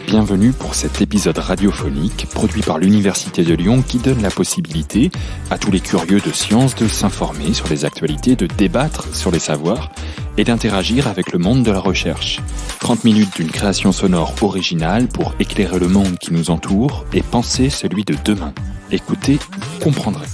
Bienvenue pour cet épisode radiophonique produit par l'Université de Lyon qui donne la possibilité à tous les curieux de sciences de s'informer sur les actualités, de débattre sur les savoirs et d'interagir avec le monde de la recherche. 30 minutes d'une création sonore originale pour éclairer le monde qui nous entoure et penser celui de demain. Écoutez, vous comprendrez.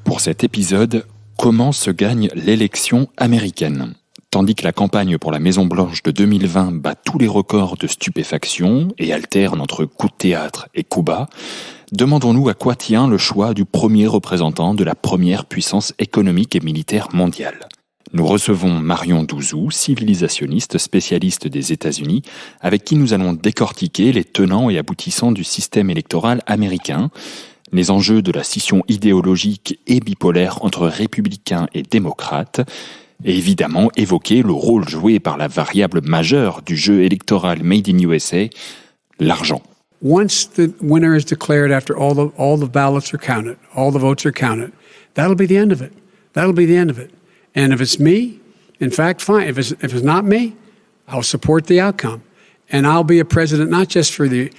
Pour cet épisode, comment se gagne l'élection américaine ? Tandis que la campagne pour la Maison-Blanche de 2020 bat tous les records de stupéfaction et alterne entre coups de théâtre et coups bas, demandons-nous à quoi tient le choix du premier représentant de la première puissance économique et militaire mondiale. Nous recevons Marion Douzou, civilisationniste spécialiste des États-Unis, avec qui nous allons décortiquer les tenants et aboutissants du système électoral américain, les enjeux de la scission idéologique et bipolaire entre républicains et démocrates, et évidemment évoquer le rôle joué par la variable majeure du jeu électoral Made in USA, l'argent. Once the winner is declared after all the ballots are counted, all the votes are counted, that'll be the end of it. That'll be the end of it. And if it's me, in fact, fine. If it's not me, I'll support the outcome. And I'll be a president not just for the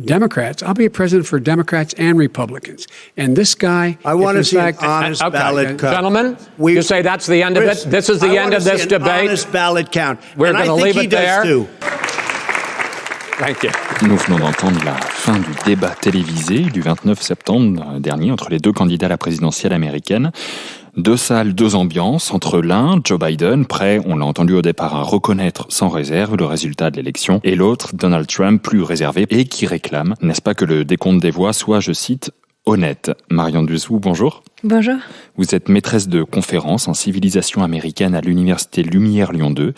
Democrats, I'll be a president for Democrats and Republicans. And this guy... I want to see an honest ballot count. Gentlemen, you say that's the end of it? This is the end of this debate? An honest ballot count. We're going to leave it there. Thank you. Nous venons d'entendre la fin du débat télévisé du 29 septembre dernier entre les deux candidats à la présidentielle américaine. Deux salles, deux ambiances. Entre l'un, Joe Biden, prêt, on l'a entendu au départ, à reconnaître sans réserve le résultat de l'élection, et l'autre, Donald Trump, plus réservé et qui réclame, n'est-ce pas, que le décompte des voix soit, je cite, honnête. Marion Douzou, bonjour. Bonjour. Vous êtes maîtresse de conférences en civilisation américaine à l'Université Lumière Lyon 2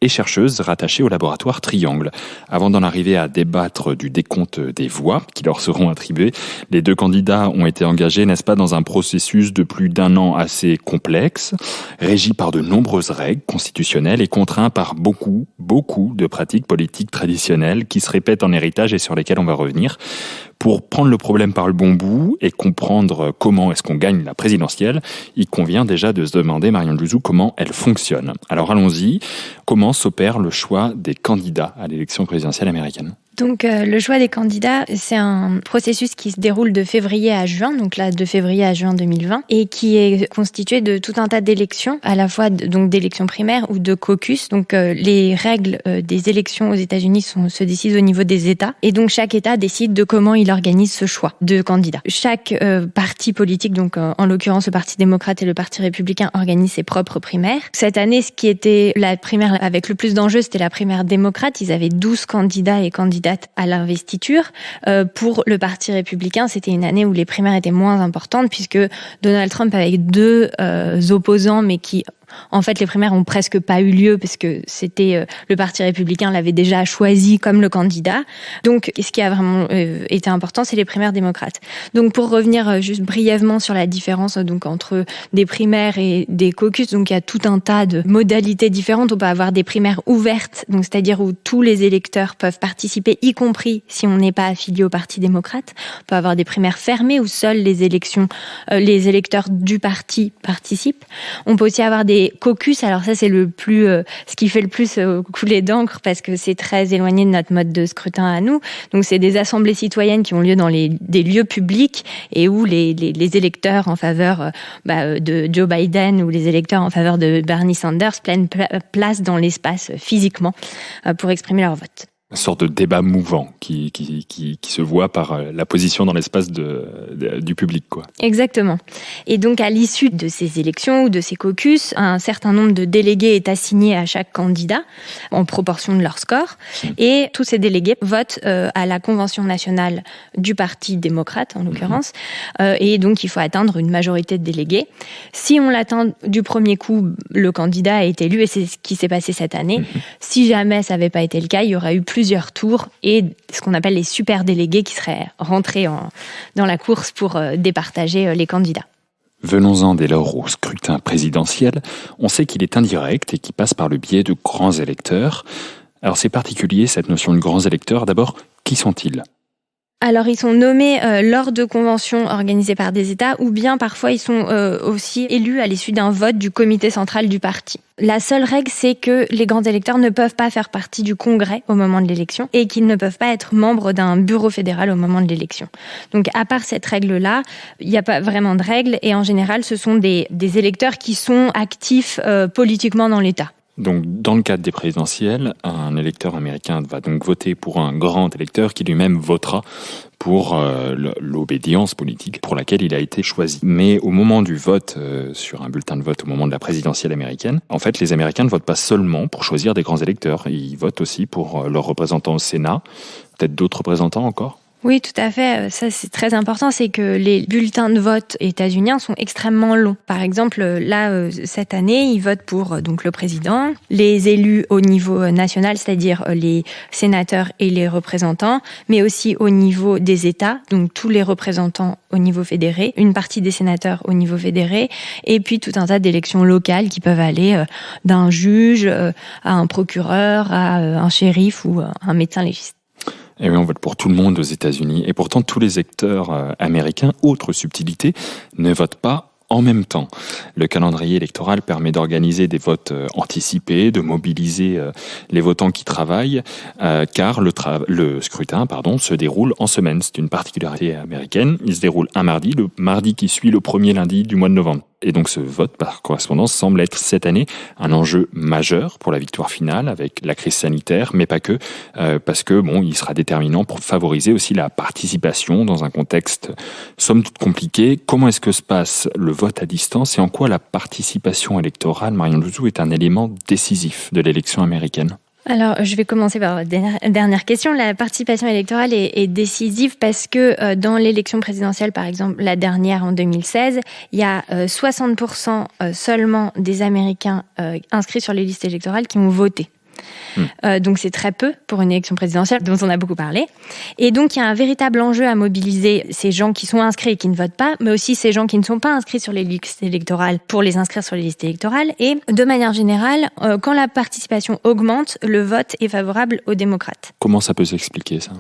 et chercheuse rattachée au laboratoire Triangle. Avant d'en arriver à débattre du décompte des voix qui leur seront attribuées, les deux candidats ont été engagés, n'est-ce pas, dans un processus de plus d'un an assez complexe, régi par de nombreuses règles constitutionnelles et contraint par beaucoup de pratiques politiques traditionnelles qui se répètent en héritage et sur lesquelles on va revenir. Pour prendre le problème par le bon bout et comprendre comment est-ce qu'on gagne la présidentielle, il convient déjà de se demander, Marion Douzou, comment elle fonctionne. Alors allons-y, comment s'opère le choix des candidats à l'élection présidentielle américaine ? Donc le choix des candidats, c'est un processus qui se déroule de février à juin, donc là de février à juin 2020, et qui est constitué de tout un tas d'élections, à la fois donc d'élections primaires ou de caucus. Donc les règles des élections aux États-Unis se décident au niveau des États, et donc chaque État décide de comment il organise ce choix de candidats. Chaque parti politique, donc en l'occurrence le Parti démocrate et le Parti républicain, organise ses propres primaires. Cette année, ce qui était la primaire avec le plus d'enjeux, c'était la primaire démocrate. Ils avaient 12 candidats et candidates à l'investiture. Pour le Parti républicain, c'était une année où les primaires étaient moins importantes puisque Donald Trump avait deux opposants, mais qui... En fait, les primaires ont presque pas eu lieu parce que c'était le Parti républicain l'avait déjà choisi comme le candidat. Donc, ce qui a vraiment été important, c'est les primaires démocrates. Donc, pour revenir juste brièvement sur la différence donc entre des primaires et des caucus, donc il y a tout un tas de modalités différentes. On peut avoir des primaires ouvertes, donc c'est-à-dire où tous les électeurs peuvent participer, y compris si on n'est pas affilié au Parti démocrate. On peut avoir des primaires fermées où seuls les électeurs du parti participent. On peut aussi avoir des caucus, alors ça c'est le plus, ce qui fait le plus couler d'encre parce que c'est très éloigné de notre mode de scrutin à nous. Donc c'est des assemblées citoyennes qui ont lieu dans des lieux publics et où les électeurs en faveur de Joe Biden ou les électeurs en faveur de Bernie Sanders prennent place dans l'espace physiquement pour exprimer leur vote. Une sorte de débat mouvant qui se voit par la position dans l'espace du public, quoi. Exactement. Et donc, à l'issue de ces élections ou de ces caucus, un certain nombre de délégués est assigné à chaque candidat en proportion de leur score. Et tous ces délégués votent à la Convention nationale du Parti démocrate, en l'occurrence. Et donc, il faut atteindre une majorité de délégués. Si on l'atteint du premier coup, le candidat est élu, et c'est ce qui s'est passé cette année. Si jamais ça n'avait pas été le cas, il y aurait eu plusieurs tours et ce qu'on appelle les super délégués qui seraient rentrés dans la course pour départager les candidats. Venons-en dès lors au scrutin présidentiel. On sait qu'il est indirect et qu'il passe par le biais de grands électeurs. Alors c'est particulier cette notion de grands électeurs. D'abord, qui sont-ils ? Alors, ils sont nommés lors de conventions organisées par des États, ou bien parfois ils sont aussi élus à l'issue d'un vote du comité central du parti. La seule règle, c'est que les grands électeurs ne peuvent pas faire partie du Congrès au moment de l'élection et qu'ils ne peuvent pas être membres d'un bureau fédéral au moment de l'élection. Donc, à part cette règle-là, il n'y a pas vraiment de règle et en général, ce sont des électeurs qui sont actifs politiquement dans l'État. Donc, dans le cadre des présidentielles, un électeur américain va donc voter pour un grand électeur qui lui-même votera pour l'obédience politique pour laquelle il a été choisi. Mais au moment du vote, sur un bulletin de vote, au moment de la présidentielle américaine, en fait, les Américains ne votent pas seulement pour choisir des grands électeurs. Ils votent aussi pour leurs représentants au Sénat, peut-être d'autres représentants encore. Oui, tout à fait. Ça, c'est très important. C'est que les bulletins de vote états-uniens sont extrêmement longs. Par exemple, là, cette année, ils votent pour donc le président, les élus au niveau national, c'est-à-dire les sénateurs et les représentants, mais aussi au niveau des États, donc tous les représentants au niveau fédéré, une partie des sénateurs au niveau fédéré, et puis tout un tas d'élections locales qui peuvent aller d'un juge à un procureur, à un shérif ou un médecin légiste. Et oui, on vote pour tout le monde aux États-Unis. Et pourtant, tous les électeurs américains, autre subtilité, ne votent pas en même temps. Le calendrier électoral permet d'organiser des votes anticipés, de mobiliser les votants qui travaillent, car le scrutin se déroule en semaine. C'est une particularité américaine. Il se déroule un mardi, le mardi qui suit le premier lundi du mois de novembre. Et donc ce vote par correspondance semble être cette année un enjeu majeur pour la victoire finale avec la crise sanitaire, mais pas que, parce que il sera déterminant pour favoriser aussi la participation dans un contexte somme toute compliqué. Comment est-ce que se passe le vote à distance et en quoi la participation électorale, Marion Louzou, est un élément décisif de l'élection américaine ? Alors, je vais commencer par la dernière question. La participation électorale est décisive parce que dans l'élection présidentielle, par exemple, la dernière en 2016, il y a 60% seulement des Américains inscrits sur les listes électorales qui ont voté. Donc c'est très peu pour une élection présidentielle dont on a beaucoup parlé. Et donc il y a un véritable enjeu à mobiliser ces gens qui sont inscrits et qui ne votent pas, mais aussi ces gens qui ne sont pas inscrits sur les listes électorales pour les inscrire sur les listes électorales. Et de manière générale, quand la participation augmente, le vote est favorable aux démocrates. Comment ça peut s'expliquer ça ?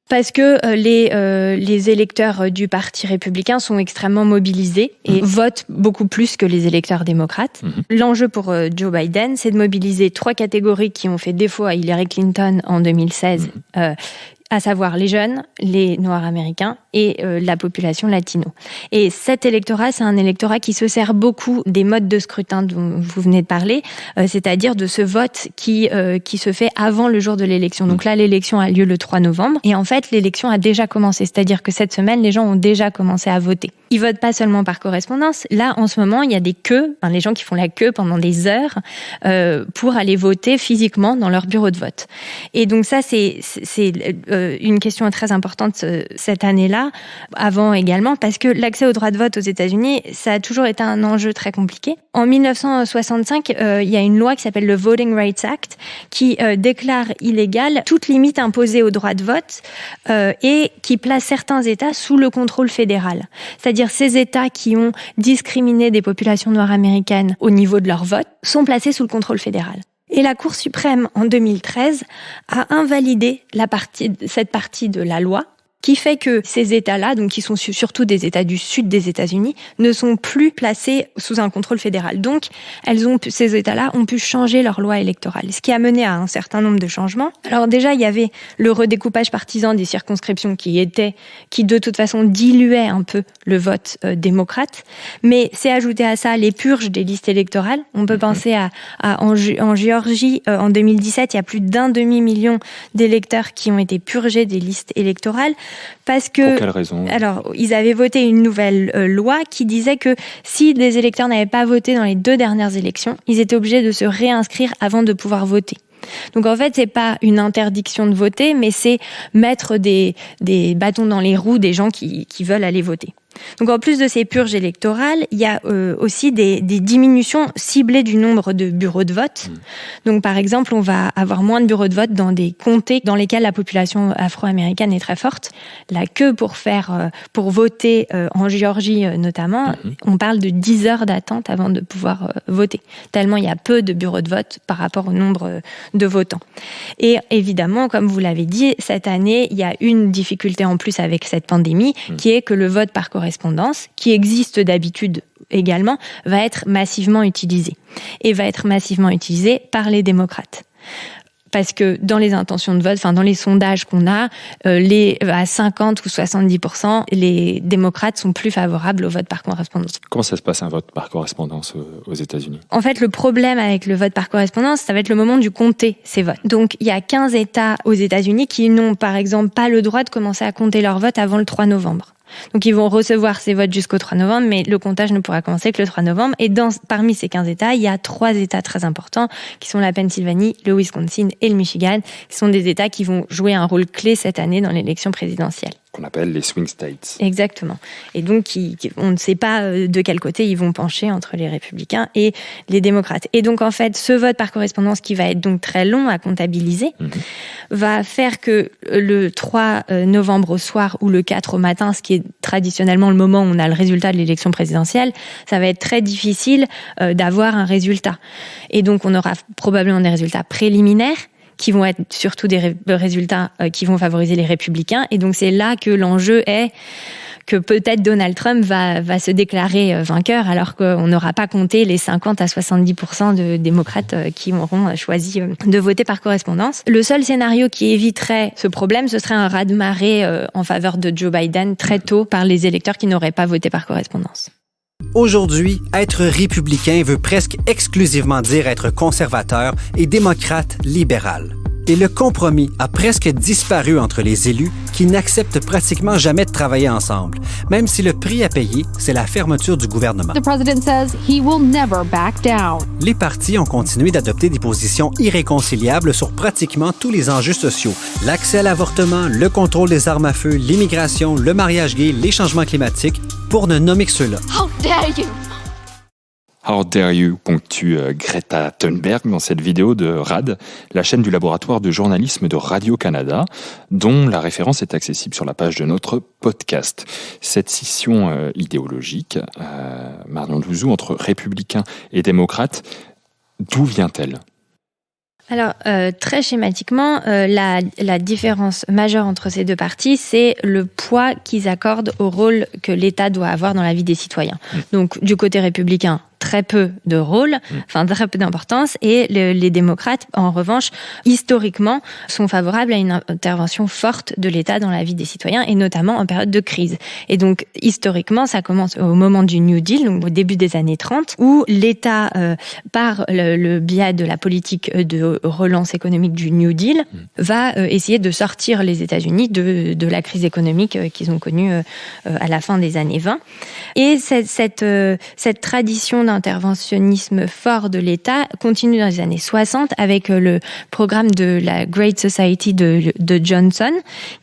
Parce que les électeurs du Parti républicain sont extrêmement mobilisés et votent beaucoup plus que les électeurs démocrates. L'enjeu pour Joe Biden, c'est de mobiliser 3 catégories qui ont fait défaut à Hillary Clinton en 2016, à savoir les jeunes, les Noirs américains et la population latino. Et cet électorat, c'est un électorat qui se sert beaucoup des modes de scrutin dont vous venez de parler, c'est-à-dire de ce vote qui se fait avant le jour de l'élection. Donc là, l'élection a lieu le 3 novembre et en fait, l'élection a déjà commencé, c'est-à-dire que cette semaine, les gens ont déjà commencé à voter. Ils votent pas seulement par correspondance. Là, en ce moment, il y a des queues, les gens qui font la queue pendant des heures pour aller voter physiquement dans leur bureau de vote. Et donc ça, c'est une question très importante cette année-là, avant également, parce que l'accès au droit de vote aux États-Unis, ça a toujours été un enjeu très compliqué. En 1965, il y a une loi qui s'appelle le Voting Rights Act qui déclare illégale toute limite imposée au droit de vote et qui place certains États sous le contrôle fédéral. C'est-à-dire ces États qui ont discriminé des populations noires américaines au niveau de leur vote sont placés sous le contrôle fédéral. Et la Cour suprême, en 2013, a invalidé cette partie de la loi qui fait que ces États-là, donc qui sont surtout des États du sud des États-Unis, ne sont plus placés sous un contrôle fédéral. Donc, ces États-là ont pu changer leur loi électorale, ce qui a mené à un certain nombre de changements. Alors déjà, il y avait le redécoupage partisan des circonscriptions qui de toute façon diluait un peu le vote démocrate, mais c'est ajouté à ça les purges des listes électorales. On peut penser en Géorgie, en 2017, il y a plus d'1 demi-million d'électeurs qui ont été purgés des listes électorales. Parce que, pour quelle raison ? Alors, ils avaient voté une nouvelle loi qui disait que si des électeurs n'avaient pas voté dans les 2 dernières élections, ils étaient obligés de se réinscrire avant de pouvoir voter. Donc en fait, c'est pas une interdiction de voter, mais c'est mettre des bâtons dans les roues des gens qui veulent aller voter. Donc en plus de ces purges électorales, il y a aussi des diminutions ciblées du nombre de bureaux de vote. Donc par exemple, on va avoir moins de bureaux de vote dans des comtés dans lesquels la population afro-américaine est très forte. La queue pour voter en Géorgie notamment, on parle de 10 heures d'attente avant de pouvoir voter. Tellement il y a peu de bureaux de vote par rapport au nombre de votants. Et évidemment, comme vous l'avez dit, cette année, il y a une difficulté en plus avec cette pandémie, qui est que le vote par correspondance, qui existe d'habitude également, va être massivement utilisé. Et va être massivement utilisé par les démocrates. Parce que dans les intentions de vote, dans les sondages qu'on a, à 50 ou 70%, les démocrates sont plus favorables au vote par correspondance. Comment ça se passe un vote par correspondance aux États-Unis ? En fait, le problème avec le vote par correspondance, ça va être le moment du compter ces votes. Donc, il y a 15 États aux États-Unis qui n'ont, par exemple, pas le droit de commencer à compter leurs votes avant le 3 novembre. Donc, ils vont recevoir ces votes jusqu'au 3 novembre, mais le comptage ne pourra commencer que le 3 novembre. Et parmi ces 15 États, il y a 3 États très importants, qui sont la Pennsylvanie, le Wisconsin et le Michigan, qui sont des États qui vont jouer un rôle clé cette année dans l'élection présidentielle. Qu'on appelle les swing states. Exactement. Et donc, on ne sait pas de quel côté ils vont pencher entre les républicains et les démocrates. Et donc, en fait, ce vote par correspondance qui va être donc très long à comptabiliser, va faire que le 3 novembre au soir ou le 4 au matin, ce qui est traditionnellement le moment où on a le résultat de l'élection présidentielle, ça va être très difficile d'avoir un résultat. Et donc, on aura probablement des résultats préliminaires, qui vont être surtout des résultats qui vont favoriser les républicains. Et donc, c'est là que l'enjeu est que peut-être Donald Trump va se déclarer vainqueur, alors qu'on n'aura pas compté les 50 à 70% de démocrates qui auront choisi de voter par correspondance. Le seul scénario qui éviterait ce problème, ce serait un raz-de-marée en faveur de Joe Biden très tôt par les électeurs qui n'auraient pas voté par correspondance. Aujourd'hui, être républicain veut presque exclusivement dire être conservateur et démocrate libéral. Et le compromis a presque disparu entre les élus qui n'acceptent pratiquement jamais de travailler ensemble, même si le prix à payer, c'est la fermeture du gouvernement. The president says he will never back down. Les partis ont continué d'adopter des positions irréconciliables sur pratiquement tous les enjeux sociaux. L'accès à l'avortement, le contrôle des armes à feu, l'immigration, le mariage gay, les changements climatiques, pour ne nommer que ceux-là. How dare you! How dare you, ponctue Greta Thunberg dans cette vidéo de RAD, la chaîne du laboratoire de journalisme de Radio-Canada, dont la référence est accessible sur la page de notre podcast. Cette scission idéologique, Marion Douzou, entre républicains et démocrates, d'où vient-elle ? Alors, très schématiquement, la différence majeure entre ces deux partis, c'est le poids qu'ils accordent au rôle que l'État doit avoir dans la vie des citoyens. Donc, du côté républicain, très peu de rôle, très peu d'importance, et les démocrates, en revanche, historiquement, sont favorables à une intervention forte de l'État dans la vie des citoyens, et notamment en période de crise. Et donc, historiquement, ça commence au moment du New Deal, donc au début des années 30, où l'État, par le biais de la politique de relance économique du New Deal, va essayer de sortir les États-Unis de la crise économique qu'ils ont connue à la fin des années 20. Et cette tradition d'interventionnisme fort de l'État continue dans les années 60 avec le programme de la Great Society de Johnson,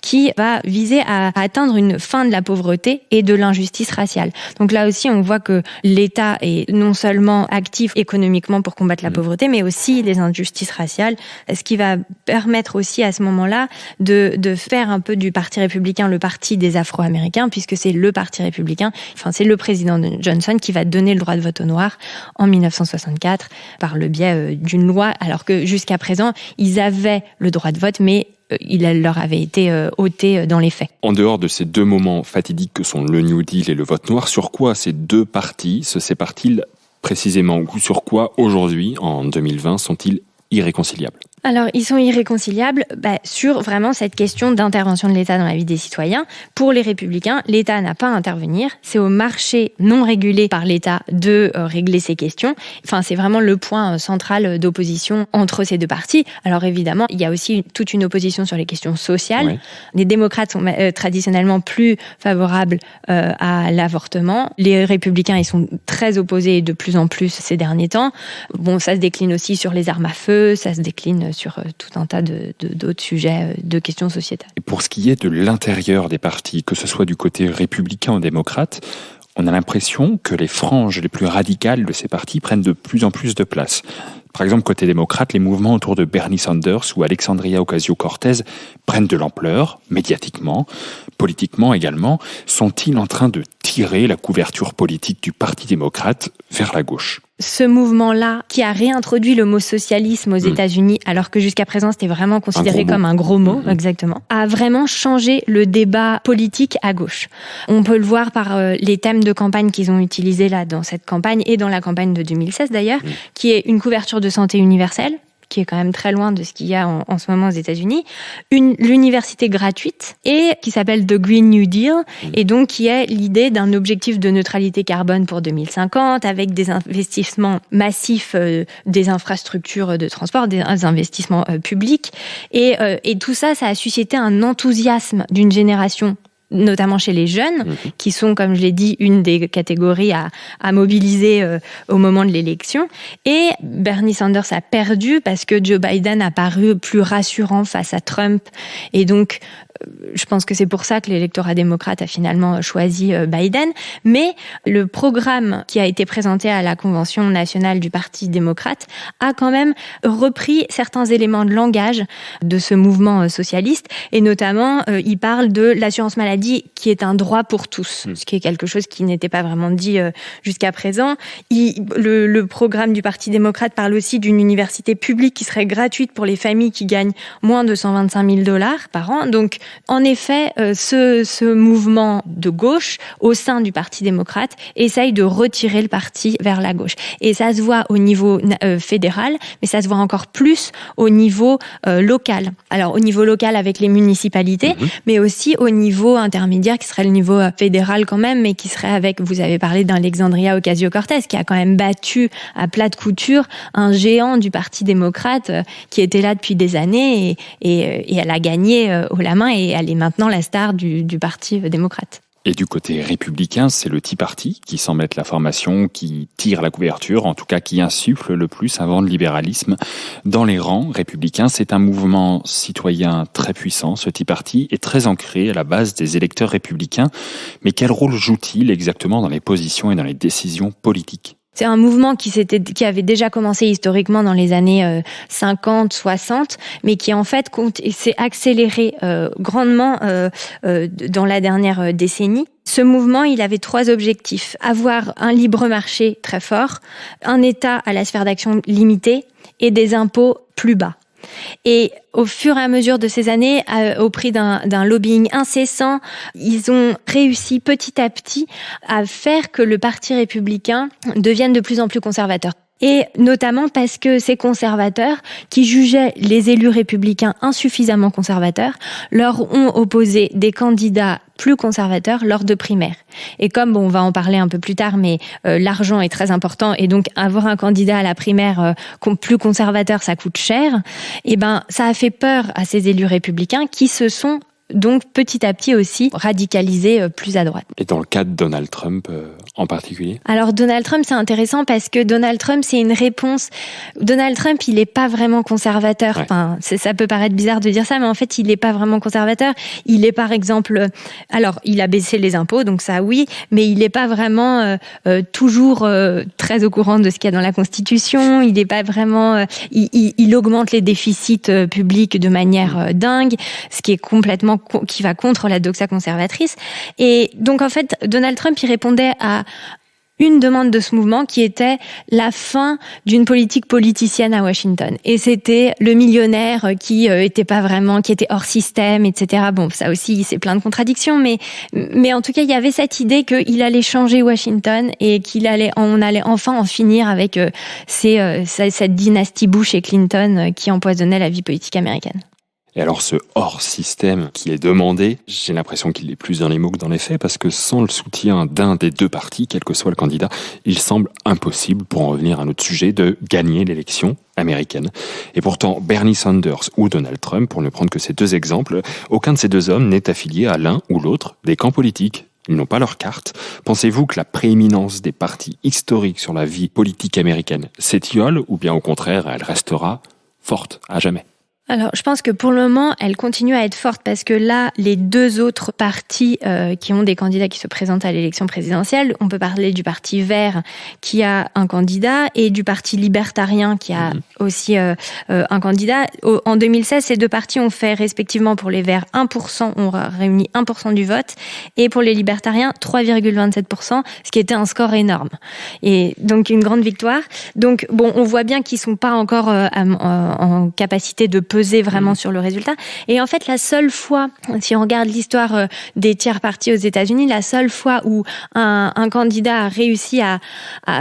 qui va viser à atteindre une fin de la pauvreté et de l'injustice raciale. Donc là aussi, on voit que l'État est non seulement actif économiquement pour combattre la pauvreté, mais aussi les injustices raciales, ce qui va permettre aussi à ce moment-là de faire un peu du Parti républicain le parti des Afro-Américains, puisque c'est le Parti républicain, c'est le président Johnson qui va donner le droit de vote aux Noirs en 1964 par le biais d'une loi, alors que jusqu'à présent, ils avaient le droit de vote, mais il leur avait été ôté dans les faits. En dehors de ces deux moments fatidiques que sont le New Deal et le vote noir, sur quoi ces deux partis se séparent-ils précisément, ou sur quoi aujourd'hui, en 2020, sont-ils irréconciliables ? Alors, ils sont irréconciliables sur vraiment cette question d'intervention de l'État dans la vie des citoyens. Pour les républicains, l'État n'a pas à intervenir. C'est au marché non régulé par l'État de régler ces questions. C'est vraiment le point central d'opposition entre ces deux partis. Alors évidemment, il y a aussi toute une opposition sur les questions sociales. Oui. Les démocrates sont traditionnellement plus favorables à l'avortement. Les républicains, ils sont très opposés de plus en plus ces derniers temps. Ça se décline aussi sur les armes à feu, ça se décline sur tout un tas d'autres sujets, de questions sociétales. Et pour ce qui est de l'intérieur des partis, que ce soit du côté républicain ou démocrate, on a l'impression que les franges les plus radicales de ces partis prennent de plus en plus de place. Par exemple, côté démocrate, les mouvements autour de Bernie Sanders ou Alexandria Ocasio-Cortez prennent de l'ampleur, médiatiquement, politiquement également. Sont-ils en train de tirer la couverture politique du Parti démocrate vers la gauche ? Ce mouvement-là, qui a réintroduit le mot socialisme aux États-Unis, alors que jusqu'à présent c'était vraiment considéré comme un gros mot, exactement, a vraiment changé le débat politique à gauche. On peut le voir par les thèmes de campagne qu'ils ont utilisés là dans cette campagne et dans la campagne de 2016 d'ailleurs, qui est une couverture de santé universelle, qui est quand même très loin de ce qu'il y a en ce moment aux États-Unis, l'université gratuite et qui s'appelle The Green New Deal, et donc qui est l'idée d'un objectif de neutralité carbone pour 2050 avec des investissements massifs, des infrastructures de transport, des investissements publics, et tout ça, ça a suscité un enthousiasme d'une génération, notamment chez les jeunes, qui sont, comme je l'ai dit, une des catégories à mobiliser au moment de l'élection. Et Bernie Sanders a perdu parce que Joe Biden a paru plus rassurant face à Trump. Et donc, je pense que c'est pour ça que l'électorat démocrate a finalement choisi Biden. Mais le programme qui a été présenté à la Convention nationale du Parti démocrate a quand même repris certains éléments de langage de ce mouvement socialiste. Et notamment, il parle de l'assurance maladie qui est un droit pour tous, ce qui est quelque chose qui n'était pas vraiment dit jusqu'à présent. Le programme du Parti démocrate parle aussi d'une université publique qui serait gratuite pour les familles qui gagnent moins de $125 000 par an. Donc, en effet, ce mouvement de gauche au sein du Parti démocrate essaye de retirer le parti vers la gauche. Et ça se voit au niveau fédéral, mais ça se voit encore plus au niveau local. Alors, au niveau local avec les municipalités, mais aussi au niveau intermédiaire qui serait le niveau fédéral quand même, mais qui serait avec, vous avez parlé d'Alexandria Ocasio-Cortez, qui a quand même battu à plat de couture un géant du Parti démocrate qui était là depuis des années et elle a gagné haut la main et elle est maintenant la star du Parti démocrate. Et du côté républicain, c'est le Tea Party qui s'en met la formation, qui tire la couverture, en tout cas qui insuffle le plus un vent de libéralisme dans les rangs républicains. C'est un mouvement citoyen très puissant, ce Tea Party, est très ancré à la base des électeurs républicains. Mais quel rôle joue-t-il exactement dans les positions et dans les décisions politiques ? C'est un mouvement qui avait déjà commencé historiquement dans les années 50, 60, mais qui en fait s'est accéléré grandement dans la dernière décennie. Ce mouvement, il avait 3 objectifs. Avoir un libre marché très fort, un État à la sphère d'action limitée et des impôts plus bas. Et au fur et à mesure de ces années, au prix d'un lobbying incessant, ils ont réussi petit à petit à faire que le Parti républicain devienne de plus en plus conservateur. Et notamment parce que ces conservateurs, qui jugeaient les élus républicains insuffisamment conservateurs, leur ont opposé des candidats plus conservateurs lors de primaires. Et comme, on va en parler un peu plus tard, mais l'argent est très important et donc avoir un candidat à la primaire plus conservateur, ça coûte cher, et ça a fait peur à ces élus républicains qui se sont donc petit à petit aussi radicalisé plus à droite. Et dans le cas de Donald Trump en particulier ? Alors Donald Trump, c'est intéressant parce que Donald Trump, c'est une réponse. Donald Trump, il n'est pas vraiment conservateur. Ouais. Enfin, ça peut paraître bizarre de dire ça, mais en fait, il n'est pas vraiment conservateur. Il est par exemple... Alors, il a baissé les impôts, donc ça oui, mais il n'est pas vraiment toujours très au courant de ce qu'il y a dans la Constitution. Il n'est pas vraiment... il augmente les déficits publics de manière dingue, ce qui est complètement qui va contre la doxa conservatrice. Et donc, en fait, Donald Trump, il répondait à une demande de ce mouvement qui était la fin d'une politique politicienne à Washington. Et c'était le millionnaire qui était pas vraiment, qui était hors système, etc. Bon, ça aussi, c'est plein de contradictions, mais en tout cas, il y avait cette idée qu'il allait changer Washington et on allait enfin en finir avec cette dynastie Bush et Clinton qui empoisonnait la vie politique américaine. Et alors ce hors-système qui est demandé, j'ai l'impression qu'il est plus dans les mots que dans les faits, parce que sans le soutien d'un des deux partis, quel que soit le candidat, il semble impossible, pour en revenir à notre sujet, de gagner l'élection américaine. Et pourtant, Bernie Sanders ou Donald Trump, pour ne prendre que ces 2 exemples, aucun de ces 2 hommes n'est affilié à l'un ou l'autre des camps politiques. Ils n'ont pas leur carte. Pensez-vous que la prééminence des partis historiques sur la vie politique américaine s'étiole, ou bien au contraire, elle restera forte à jamais ? Alors, je pense que pour le moment, elle continue à être forte parce que là, les deux autres partis qui ont des candidats qui se présentent à l'élection présidentielle, on peut parler du Parti vert qui a un candidat et du Parti libertarien qui a aussi un candidat. En 2016, ces deux partis ont fait respectivement pour les verts 1%, ont réuni 1% du vote, et pour les libertariens 3,27%, ce qui était un score énorme. Et donc une grande victoire. Donc bon, on voit bien qu'ils sont pas encore en capacité de peser vraiment sur le résultat. Et en fait, la seule fois, si on regarde l'histoire des tiers partis aux États-Unis, la seule fois où un candidat a réussi à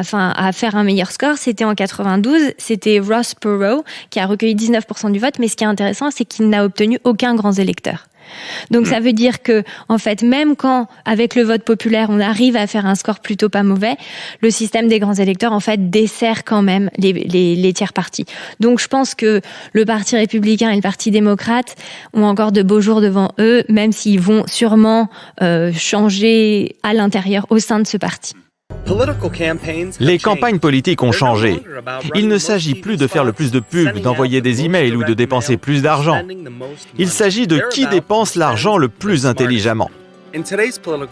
faire un meilleur score, c'était en 92. C'était Ross Perot qui a recueilli 19% du vote. Mais ce qui est intéressant, c'est qu'il n'a obtenu aucun grand électeur. Donc ça veut dire que, en fait, même quand, avec le vote populaire, on arrive à faire un score plutôt pas mauvais, le système des grands électeurs, en fait, dessert quand même les tiers partis. Donc je pense que le Parti républicain et le Parti démocrate ont encore de beaux jours devant eux, même s'ils vont sûrement changer à l'intérieur, au sein de ce parti. Les campagnes politiques ont changé. Il ne s'agit plus de faire le plus de pubs, d'envoyer des emails ou de dépenser plus d'argent. Il s'agit de qui dépense l'argent le plus intelligemment.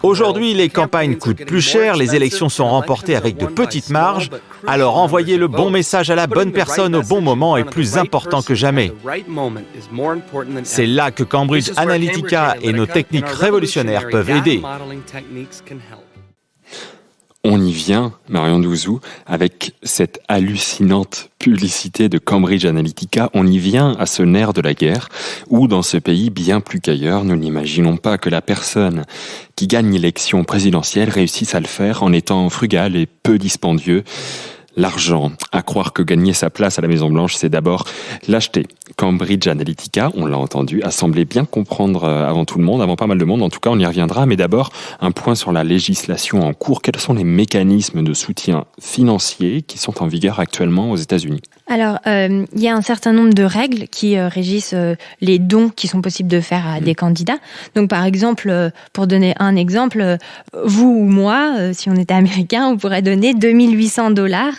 Aujourd'hui, les campagnes coûtent plus cher, les élections sont remportées avec de petites marges, alors envoyer le bon message à la bonne personne au bon moment est plus important que jamais. C'est là que Cambridge Analytica et nos techniques révolutionnaires peuvent aider. On y vient, Marion Douzou, avec cette hallucinante publicité de Cambridge Analytica. On y vient à ce nerf de la guerre, où dans ce pays, bien plus qu'ailleurs, nous n'imaginons pas que la personne qui gagne l'élection présidentielle réussisse à le faire en étant frugal et peu dispendieux. L'argent, à croire que gagner sa place à la Maison-Blanche, c'est d'abord l'acheter. Cambridge Analytica, on l'a entendu, a semblé bien comprendre avant tout le monde, avant pas mal de monde, en tout cas on y reviendra, mais d'abord un point sur la législation en cours. Quels sont les mécanismes de soutien financier qui sont en vigueur actuellement aux États-Unis ? Alors, il y a un certain nombre de règles qui régissent les dons qui sont possibles de faire à des candidats. Donc, par exemple, pour donner un exemple, vous ou moi, si on était américain, on pourrait donner $2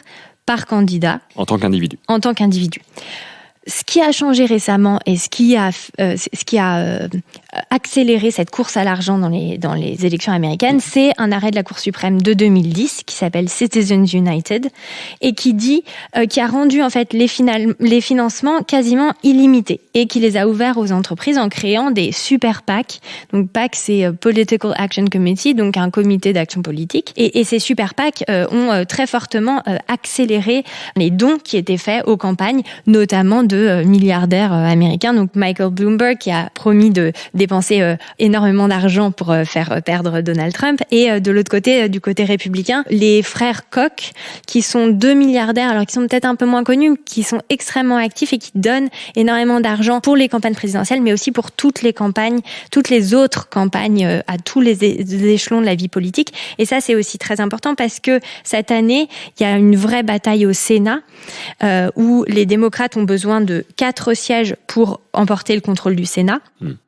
par candidat. En tant qu'individu. En tant qu'individu. Ce qui a changé récemment et ce qui a accéléré cette course à l'argent dans les élections américaines, c'est un arrêt de la Cour suprême de 2010 qui s'appelle Citizens United et qui a rendu en fait les financements quasiment illimités et qui les a ouverts aux entreprises en créant des super PAC. Donc PAC, c'est Political Action Committee, donc un comité d'action politique. Et ces super PAC ont très fortement accéléré les dons qui étaient faits aux campagnes, notamment de milliardaires américains. Donc Michael Bloomberg qui a promis de dépenser énormément d'argent pour faire perdre Donald Trump. Et de l'autre côté, du côté républicain, les frères Koch, qui sont 2 milliardaires, alors qui sont peut-être un peu moins connus, qui sont extrêmement actifs et qui donnent énormément d'argent pour les campagnes présidentielles, mais aussi pour toutes les campagnes, toutes les autres campagnes à tous les échelons de la vie politique. Et ça, c'est aussi très important parce que cette année, il y a une vraie bataille au Sénat où les démocrates ont besoin de 4 sièges pour emporter le contrôle du Sénat.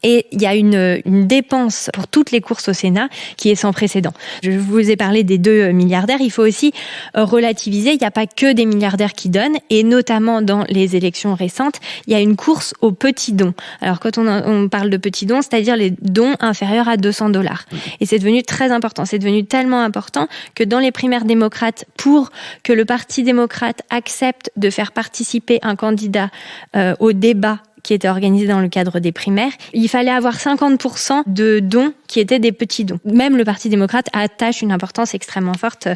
Et il y a une dépense pour toutes les courses au Sénat qui est sans précédent. Je vous ai parlé des 2 milliardaires. Il faut aussi relativiser. Il n'y a pas que des milliardaires qui donnent. Et notamment dans les élections récentes, il y a une course aux petits dons. Alors quand on parle de petits dons, c'est-à-dire les dons inférieurs à $200. Et c'est devenu très important. C'est devenu tellement important que dans les primaires démocrates, pour que le Parti démocrate accepte de faire participer un candidat au débat qui était organisé dans le cadre des primaires, il fallait avoir 50% de dons qui étaient des petits dons. Même le Parti démocrate attache une importance extrêmement forte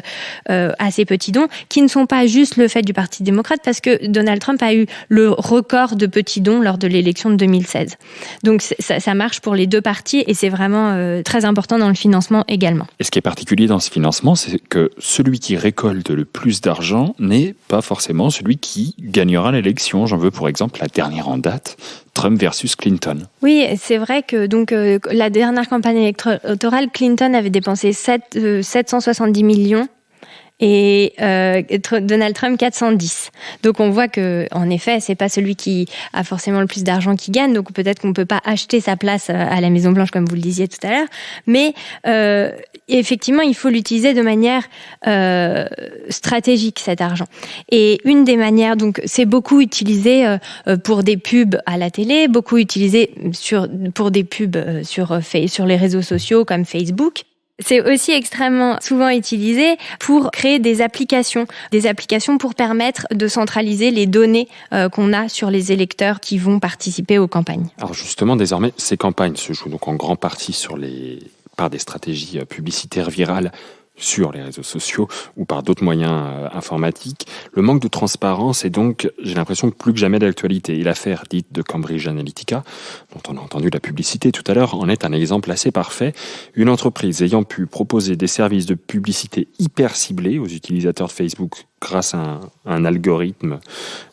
à ces petits dons, qui ne sont pas juste le fait du Parti démocrate, parce que Donald Trump a eu le record de petits dons lors de l'élection de 2016. Donc ça marche pour les deux partis et c'est vraiment très important dans le financement également. Et ce qui est particulier dans ce financement, c'est que celui qui récolte le plus d'argent n'est pas forcément celui qui gagnera l'élection. J'en veux pour exemple la dernière en date, Trump versus Clinton. Oui, c'est vrai que donc la dernière campagne électorale, Clinton avait dépensé 770 millions et Donald Trump 410. Donc on voit que, en effet, c'est pas celui qui a forcément le plus d'argent qui gagne, donc peut-être qu'on peut pas acheter sa place à la Maison Blanche comme vous le disiez tout à l'heure, mais effectivement il faut l'utiliser de manière stratégique, cet argent. Et une des manières, donc c'est beaucoup utilisé pour des pubs à la télé, beaucoup utilisé pour des pubs sur les réseaux sociaux comme Facebook. C'est aussi extrêmement souvent utilisé pour créer des applications pour permettre de centraliser les données qu'on a sur les électeurs qui vont participer aux campagnes. Alors justement, désormais, ces campagnes se jouent donc en grande partie par des stratégies publicitaires virales sur les réseaux sociaux ou par d'autres moyens informatiques. Le manque de transparence est donc, j'ai l'impression, plus que jamais d'actualité. Et l'affaire dite de Cambridge Analytica, dont on a entendu la publicité tout à l'heure, en est un exemple assez parfait. Une entreprise ayant pu proposer des services de publicité hyper ciblés aux utilisateurs de Facebook grâce à un algorithme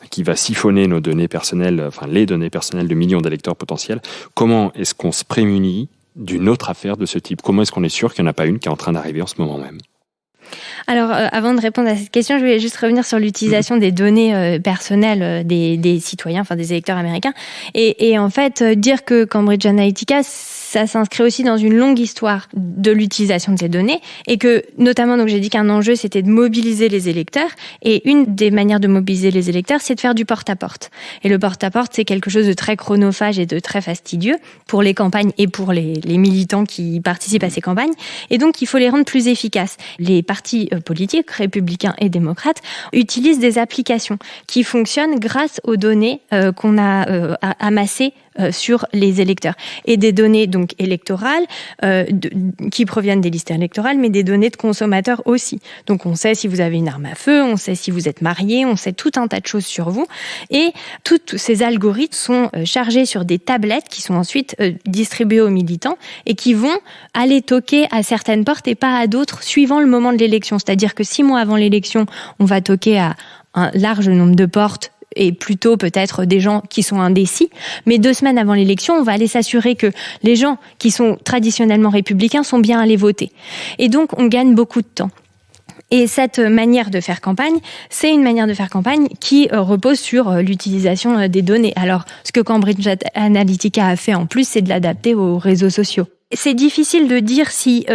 qui va siphonner nos données personnelles, les données personnelles de millions d'électeurs potentiels. Comment est-ce qu'on se prémunit d'une autre affaire de ce type? Comment est-ce qu'on est sûr qu'il n'y en a pas une qui est en train d'arriver en ce moment même? Alors, avant de répondre à cette question, je voulais juste revenir sur l'utilisation des données personnelles des citoyens, des électeurs américains. Et en fait, dire que Cambridge Analytica, ça s'inscrit aussi dans une longue histoire de l'utilisation de ces données et que, notamment, donc j'ai dit qu'un enjeu, c'était de mobiliser les électeurs. Et une des manières de mobiliser les électeurs, c'est de faire du porte-à-porte. Et le porte-à-porte, c'est quelque chose de très chronophage et de très fastidieux pour les campagnes et pour les militants qui participent à ces campagnes. Et donc, il faut les rendre plus efficaces. Les partis politiques, républicains et démocrates, utilisent des applications qui fonctionnent grâce aux données qu'on a amassées sur les électeurs. Et des données donc électorales qui proviennent des listes électorales, mais des données de consommateurs aussi. Donc on sait si vous avez une arme à feu, on sait si vous êtes marié, on sait tout un tas de choses sur vous. Et tous ces algorithmes sont chargés sur des tablettes qui sont ensuite distribuées aux militants et qui vont aller toquer à certaines portes et pas à d'autres suivant le moment de l'élection. C'est-à-dire que 6 mois avant l'élection, on va toquer à un large nombre de portes et plutôt peut-être des gens qui sont indécis. Mais 2 semaines avant l'élection, on va aller s'assurer que les gens qui sont traditionnellement républicains sont bien allés voter. Et donc, on gagne beaucoup de temps. Et cette manière de faire campagne, c'est une manière de faire campagne qui repose sur l'utilisation des données. Alors, ce que Cambridge Analytica a fait en plus, c'est de l'adapter aux réseaux sociaux. C'est difficile de dire si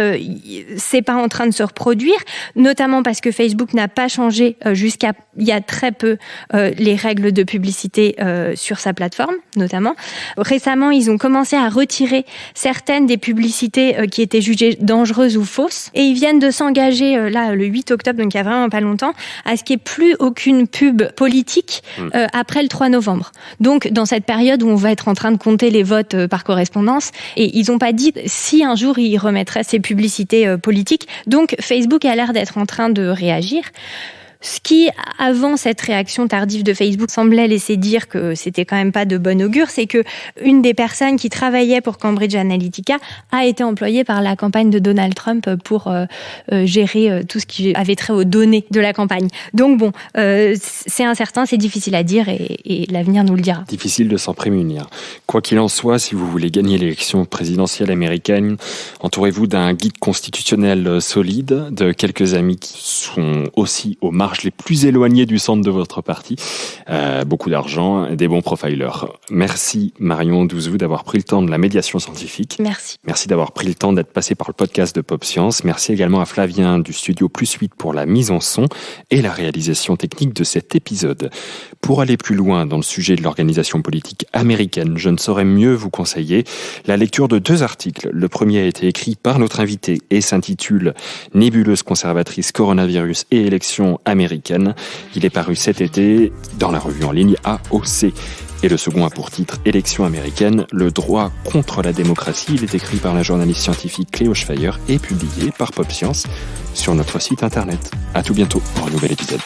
c'est pas en train de se reproduire, notamment parce que Facebook n'a pas changé jusqu'à il y a très peu les règles de publicité sur sa plateforme, notamment. Récemment, ils ont commencé à retirer certaines des publicités qui étaient jugées dangereuses ou fausses, et ils viennent de s'engager là le 8 octobre, donc il y a vraiment pas longtemps, à ce qu'il n'y ait plus aucune pub politique après le 3 novembre. Donc dans cette période où on va être en train de compter les votes par correspondance, et ils n'ont pas dit si un jour ils remettraient ces publicités politiques. Donc Facebook a l'air d'être en train de réagir. Ce qui, avant cette réaction tardive de Facebook, semblait laisser dire que c'était quand même pas de bon augure, c'est que une des personnes qui travaillait pour Cambridge Analytica a été employée par la campagne de Donald Trump pour gérer tout ce qui avait trait aux données de la campagne. Donc bon, c'est incertain, c'est difficile à dire et l'avenir nous le dira. Difficile de s'en prémunir. Quoi qu'il en soit, si vous voulez gagner l'élection présidentielle américaine, entourez-vous d'un guide constitutionnel solide, de quelques amis qui sont aussi aux marges les plus éloignés du centre de votre parti, beaucoup d'argent et des bons profilers. Merci Marion Douzou d'avoir pris le temps de la médiation scientifique. Merci. Merci d'avoir pris le temps d'être passé par le podcast de Pop Science. Merci également à Flavien du studio Plus 8 pour la mise en son et la réalisation technique de cet épisode. Pour aller plus loin dans le sujet de l'organisation politique américaine, je ne saurais mieux vous conseiller la lecture de 2 articles. Le premier a été écrit par notre invité et s'intitule « Nébuleuse conservatrice, coronavirus et élections américaines ». Il est paru cet été dans la revue en ligne AOC. Et le second a pour titre « Élections américaines, le droit contre la démocratie ». Il est écrit par la journaliste scientifique Cléo Schweier et publié par Pop Science sur notre site internet. À tout bientôt pour un nouvel épisode.